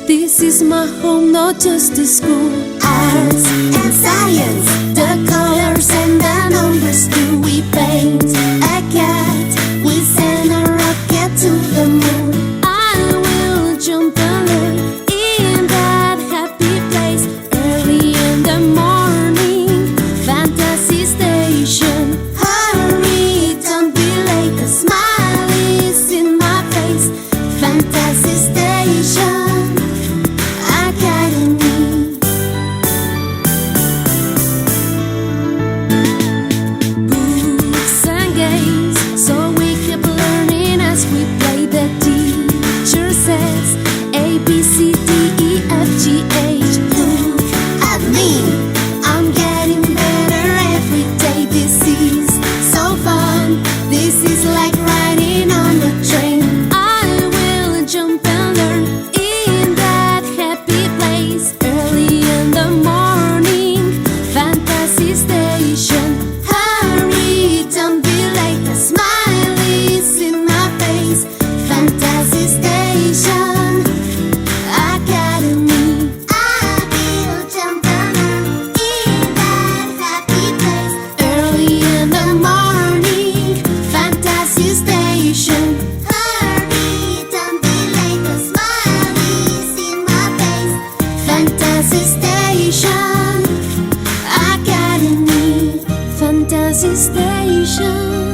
This is my home, not just a school. Arts and science, the colors and the numbers too. We paint a cat, we send a rocket to the moon. I will jump and learn in that happy place early in the morning. Fantasy Station. Hurry, don't be late, a smile is in my face. Fantasy Station Academy. Books and games, so we keep learning as we play. The teacher says A, B, C, D, E, F, G, H. Look at me, I'm getting better every day. This is so fun, this is like riding on a train. I will jump and learn in that happy place early in the morning. Fantasy Station. Hurry, don't be late, a smile is in my face. Fantasy Station Academy. I will jump and learn in that happy place early in the morning. Fantasy Station. Hurry, don't be late, a smile is in my face. Fantasy Station Academy. Fantasy Station.